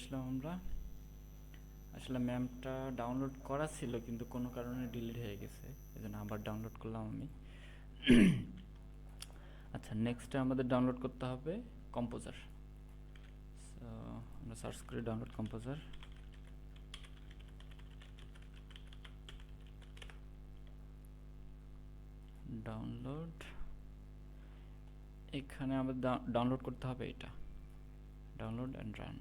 আসলাম আমরা। আসলে ম্যামটা ডাউনলোড করা ছিল কিন্তু কোনো কারণে ডিলিট হয়ে গেছে, এই জন্য আবার ডাউনলোড করলাম আমি। আচ্ছা, নেক্সটে আমাদের ডাউনলোড করতে হবে কম্পোজার। সো আমরা সার্চ করি ডাউনলোড কম্পোজার। ডাউনলোড, এখানে আমাদের ডাউনলোড করতে হবে এটা, ডাউনলোড অ্যান্ড রান।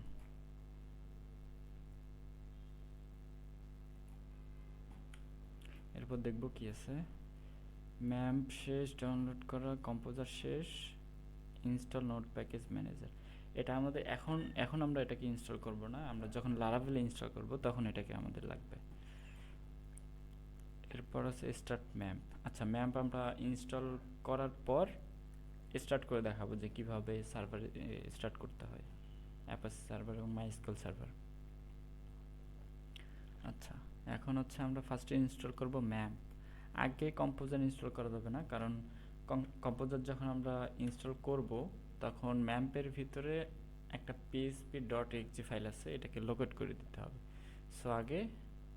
এরপর দেখব কি আছে। ম্যাম্প শেষ, ডাউনলোড করা, কম্পোজার শেষ, ইনস্টল নোট প্যাকেজ ম্যানেজার। এটা আমাদের এখন আমরা এটাকে ইনস্টল করব না, আমরা যখন লারাভেল ইনস্টল করব তখন এটাকে আমাদের লাগবে। এরপর আছে স্টার্ট ম্যাম্প। আচ্ছা, ম্যাম্প আমরা ইনস্টল করার পর স্টার্ট করে দেখাবো যে কিভাবে সার্ভার স্টার্ট করতে হয়, অ্যাপাচি সার্ভার এবং মাইস্কুয়েল সার্ভার। আচ্ছা, এখন হচ্ছে আমরা ফার্স্টে ইনস্টল করব ম্যাম্প। আগে কম্পোজার ইনস্টল করা যাবে না, কারণ কম্পোজার যখন আমরা ইনস্টল করব তখন ম্যাম্পের ভিতরে একটা php.exe ফাইল আছে, এটাকে লোকেট করে দিতে হবে। সো আগে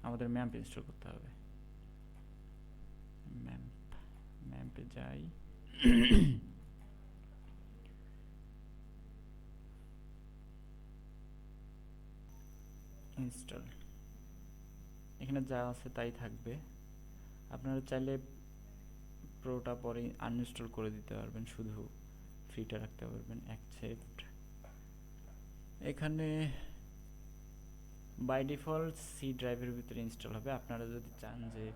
আমাদের ম্যাম্প ইনস্টল করতে হবে। ম্যাম্পে যাই। ইনস্টল, এখানে যা আছে তাই থাকবে। আপনারা চাইলে প্রোটা পরে আনইনস্টল করে দিতে পারবেন, শুধু ফ্রিটা রাখতে পারবেন। অ্যাকসেপ্ট। এখানে বাই ডিফল্ট সি ড্রাইভের ভিতরে ইনস্টল হবে। আপনারা যদি চান যে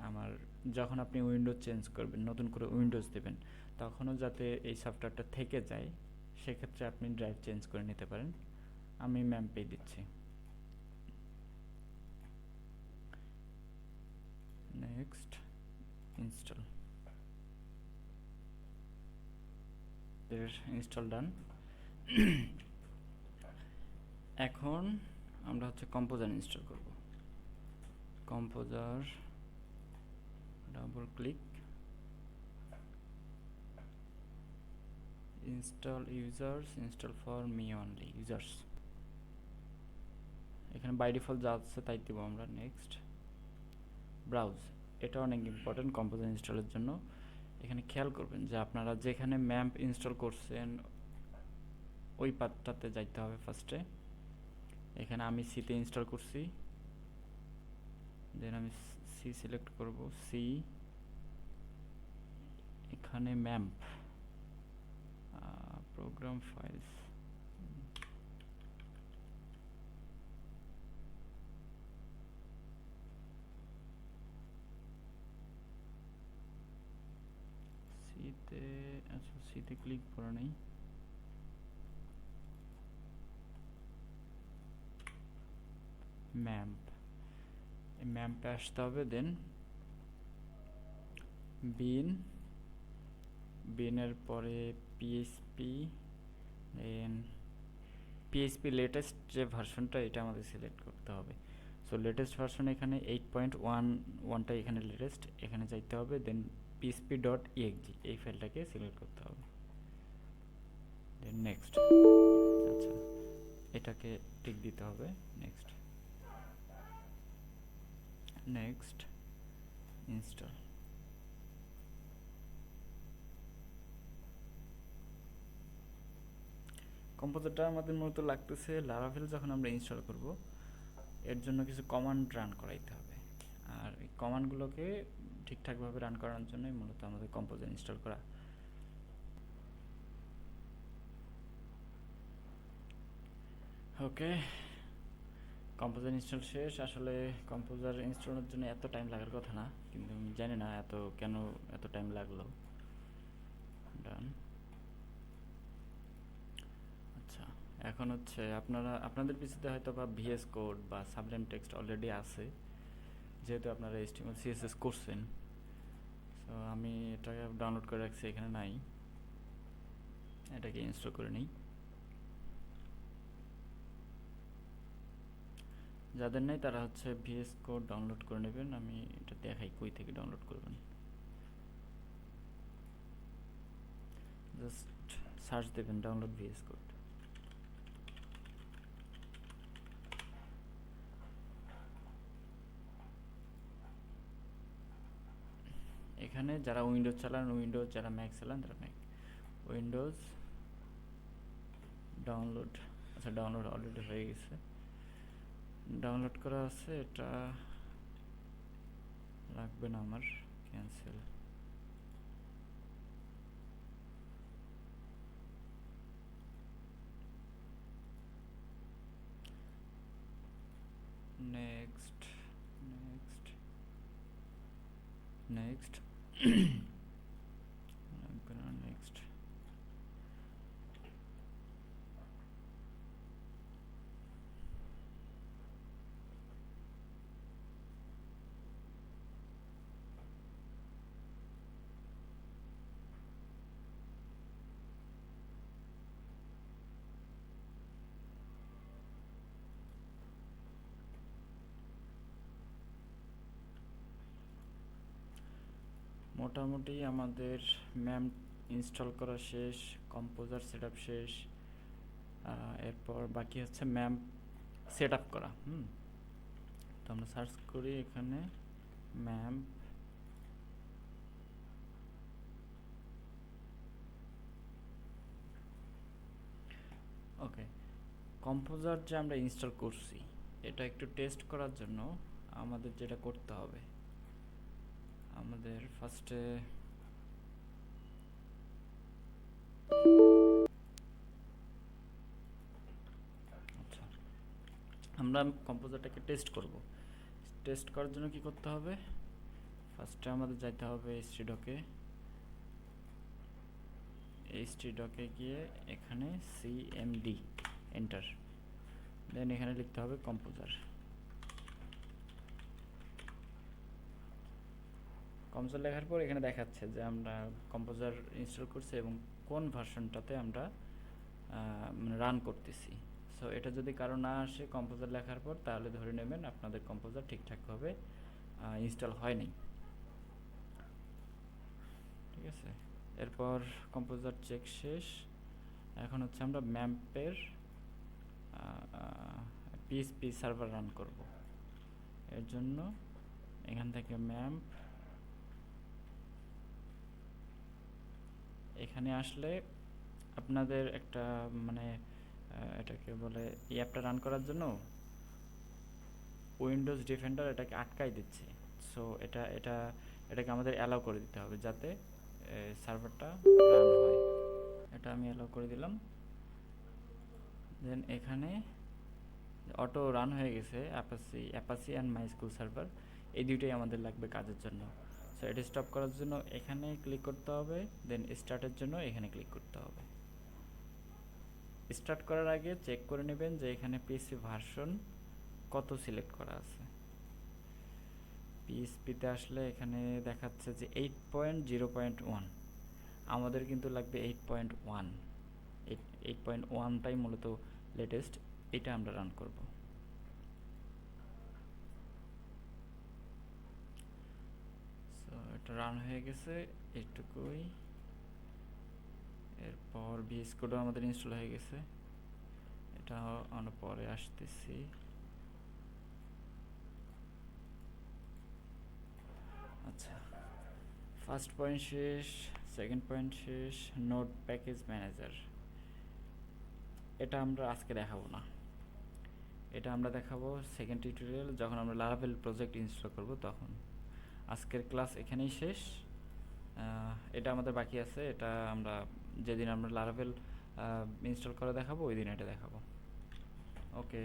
আমার যখন আপনি উইন্ডোজ চেঞ্জ করবেন, নতুন করে উইন্ডোজ দেবেন, তখনও যাতে এই সফটওয়্যারটা থেকে যায়, সেক্ষেত্রে আপনি ড্রাইভ চেঞ্জ করে নিতে পারেন। আমি ম্যাম্পে দিচ্ছি। Next, install. ইনস্টল ডান। এখন আমরা হচ্ছে কম্পোজার ইনস্টল করব। Composer, double click, install users, install for me only users. এখানে বাই ডিফল্ট যা আছে তাই দেবো আমরা। Next, browse. এটা অনেক ইম্পর্টেন্ট কম্পোজার ইনস্টলের জন্য। এখানে খেয়াল করবেন যে আপনারা যেখানে ম্যাম্প ইনস্টল করছেন ওই পাথটাতে যাইতে হবে ফার্স্টে। এখানে আমি সিতে ইনস্টল করছি, দেন আমি সি সিলেক্ট করব, সি, এখানে ম্যাম্প, প্রোগ্রাম ফাইলস, সিতে, আচ্ছা সিতে ক্লিক করে নেই। ম্যাম্প, এই ম্যাম্পে আসতে হবে। দেন বিন, বিনের পরে পিএইচপি, দেন পিএইচপি লেটেস্ট যে ভার্সনটা এটা আমাদের সিলেক্ট করতে হবে। সো লেটেস্ট ভার্সন এখানে 8.11টা এখানে লেটেস্ট, এখানে যাইতে হবে। দেন php.exe এই ফাইলটাকে সিলেক্ট করতে হবে। দেন নেক্সট, আচ্ছা এটাকে টিক দিতে হবে। Next, next, install. কম্পোজারটা আমাদের মূলত লাগতেছে লারাভেল যখন আমরা ইনস্টল করব এর জন্য কিছু কমান্ড রান করাইতে হবে, আর এই কমান্ডগুলোকে ঠিকঠাকভাবে রান করানোর জন্যই মূলত আমাদের কম্পোজার ইনস্টল করা। ওকে, কম্পোজার ইনস্টল শেষ। আসলে কম্পোজার ইনস্টলের জন্য এত টাইম লাগার কথা না, কিন্তু আমি জানি না কেন এত টাইম লাগলো। ডান। আচ্ছা, এখন হচ্ছে আপনাদের পিসিতে হয়তো বা ভিএস কোড বা সাবলেম টেক্সট অলরেডি আছে, যেহেতু আপনারা HTML CSS করছেন। সো আমি এটাকে ডাউনলোড করে রাখছি, এখানে নাই, এটাকে ইনস্টল করে নিই। যাদের নেই তারা হচ্ছে ভিএস কোড ডাউনলোড করে নেবেন। আমি এটা দেখাই কই থেকে ডাউনলোড করবেন। জাস্ট সার্চ দেবেন ডাউনলোড ভিএস কোড। এখানে যারা উইন্ডোজ চালান উইন্ডোজ, যারা ম্যাক চালান তারা ম্যাক। উইন্ডোজ ডাউনলোড, আচ্ছা ডাউনলোড অলরেডি হয়ে গেছে, ডাউনলোড করা আছে, এটা লাগবে না আমার, cancel. Next next next next. মোটামুটি আমাদের ম্যাম্প ইনস্টল করা শেষ, কম্পোজার সেটআপ শেষ, এরপর বাকি হচ্ছে ম্যাম্প সেটআপ করা। তো আমরা সার্চ করি এখানে ম্যাম্প, ওকে। কম্পোজার যে আমরা ইনস্টল করছি এটা একটু টেস্ট করার জন্য আমাদের যেটা করতে হবে, আমাদের ফার্স্টে আচ্ছা আমরা কম্পোজারটাকে টেস্ট করব। টেস্ট করার জন্য কি করতে হবে, ফার্স্টে আমাদের যাইতে হবে htdoc-এ গিয়ে এখানে cmd এন্টার, দেন এখানে লিখতে হবে কম্পোজার। কম্পোজার লেখার পর এখানে দেখাচ্ছে যে আমরা কম্পোজার ইনস্টল করছি এবং কোন ভার্সনটাতে আমরা রান করতেছি। সো এটা যদি কারো না আসে কম্পোজার লেখার পর, তাহলে ধরে নেবেন আপনাদের কম্পোজার ঠিকঠাকভাবে ইনস্টল হয়নি, ঠিক আছে। এরপর কম্পোজার চেক শেষ, এখন হচ্ছে আমরা ম্যাম্পের পিএসপি সার্ভার রান করব। এর জন্য এখান থেকে ম্যাম্প, এখানে আসলে আপনাদের একটা মানে এটাকে বলে এই অ্যাপটা রান করার জন্য উইন্ডোজ ডিফেন্ডার এটাকে আটকাই দিচ্ছে। সো এটাকে আমাদের অ্যালাউ করে দিতে হবে যাতে সার্ভারটা রান হয়। এটা আমি অ্যালাউ করে দিলাম। দেন এখানে অটো রান হয়ে গেছে অ্যাপাচি অ্যান্ড মাইস্কুল সার্ভার, এই দুইটাই আমাদের লাগবে কাজের জন্য। সো এটা স্টপ করার জন্য এখানে ক্লিক করতে হবে, দেন স্টার্টের জন্য এখানে ক্লিক করতে হবে। স্টার্ট করার আগে চেক করে নেবেন যে এখানে পিএসপি ভার্সন কত সিলেক্ট করা আছে। পিএসপিতে আসলে এখানে দেখাচ্ছে যে 8.0.1, আমাদের কিন্তু লাগবে 8.1। 8.1টাই মূলত লেটেস্ট, এটা আমরা রান করব। সো এটা রান হয়ে গেছে এইটুকুই। এরপর ভিএস কোডও আমাদের ইনস্টল হয়ে গেছে, এটা আমরা পরে আসতেছি। আচ্ছা, ফার্স্ট পয়েন্ট শেষ, সেকেন্ড পয়েন্ট শেষ, নোড প্যাকেজ ম্যানেজার। এটা আমরা আজকে দেখাবো না, এটা আমরা দেখাবো সেকেন্ড টিউটোরিয়াল যখন আমরা লারাভেল প্রজেক্ট ইনস্টল করব তখন। আজকের ক্লাস এখানেই শেষ, এটা আমাদের বাকি আছে, এটা আমরা যেদিন আমরা লারাভেল ইনস্টল করে দেখাবো ওই দিন এটা দেখাবো। ওকে।